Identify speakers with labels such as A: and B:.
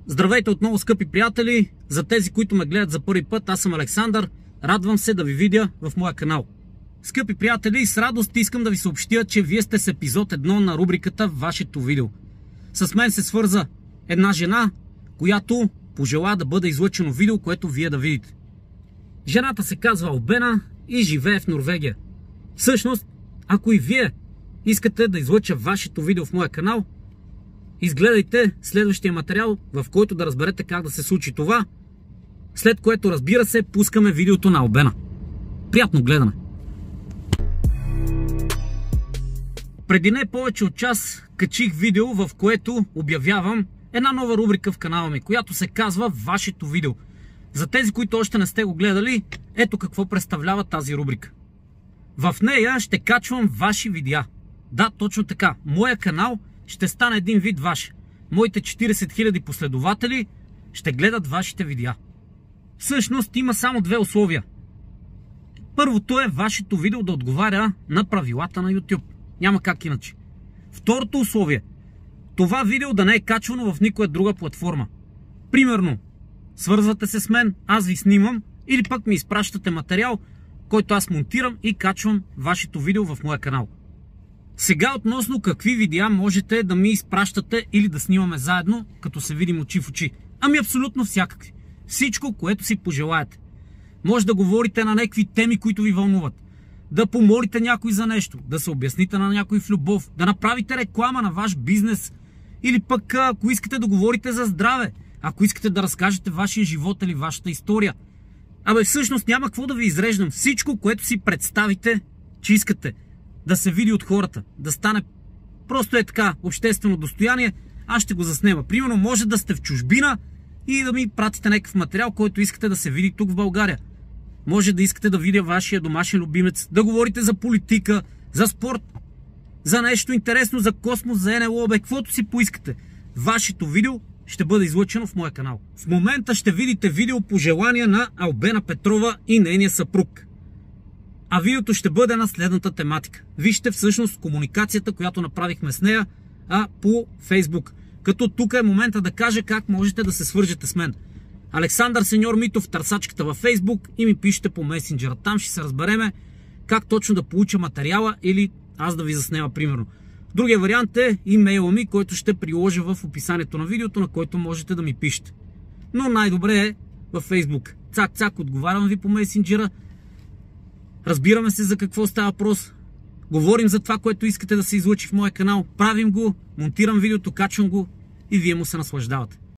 A: Здравейте отново, скъпи приятели! За тези, които ме гледат за първи път, аз съм Александър. Радвам се да ви видя в моя канал. Скъпи приятели, с радост искам да ви съобщя, че вие сте с епизод 1 на рубриката Вашето видео. С мен се свърза една жена, която пожела да бъде излъчено видео, което вие да видите. Жената се казва Албена и живее в Норвегия. Всъщност, ако и вие искате да излъча вашето видео в моя канал, изгледайте следващия материал, в който да разберете как да се случи това, след което, разбира се, пускаме видеото на Албена. Приятно гледане! Преди не повече от час качих видео, в което обявявам една нова рубрика в канала ми, която се казва Вашето видео. За тези, които още не сте го гледали, ето какво представлява тази рубрика. В нея ще качвам ваши видеа. Да, точно така. Моя канал ще стане един вид ваш. Моите 40 000 последователи ще гледат вашите видеа. Всъщност има само две условия. Първото е вашето видео да отговаря на правилата на YouTube. Няма как иначе. Второто условие. Това видео да не е качвано в никоя друга платформа. Примерно, свързвате се с мен, аз ви снимам или пък ми изпращате материал, който аз монтирам и качвам вашето видео в моя канал. Сега относно какви видеа можете да ми изпращате или да снимаме заедно, като се видим очи в очи. Ами абсолютно всякакви. Всичко, което си пожелаете. Може да говорите на някакви теми, които ви вълнуват. Да помолите някой за нещо, да се обясните на някой в любов, да направите реклама на ваш бизнес или пък ако искате да говорите за здраве, ако искате да разкажете вашия живот или вашата история. Абе всъщност няма какво да ви изреждам. Всичко, което си представите, че искате да се види от хората, да стане просто е така обществено достояние, аз ще го заснема. Примерно може да сте в чужбина и да ми пратите някакъв материал, който искате да се види тук в България. Може да искате да видя вашия домашен любимец, да говорите за политика, за спорт, за нещо интересно, за космос, за НЛО, каквото си поискате. Вашето видео ще бъде излъчено в моя канал. В момента ще видите видео по желание на Албена Петрова и нейния съпруг. А видеото ще бъде на следната тематика. Вижте всъщност комуникацията, която направихме с нея по Фейсбук. Като тук е момента да кажа как можете да се свържете с мен. Александър Сеньор Митов в търсачката във Фейсбук и ми пишете по месенджера. Там ще се разбереме как точно да получа материала или аз да ви заснема примерно. Другия вариант е имейла ми, който ще приложа в описанието на видеото, на който можете да ми пишете. Но най-добре е във Фейсбук. Цак-цак, отговарям ви по месенджера. Разбираме се за какво става въпрос. Говорим за това, което искате да се излъчи в моя канал. Правим го, монтирам видеото, качвам го и вие му се наслаждавате.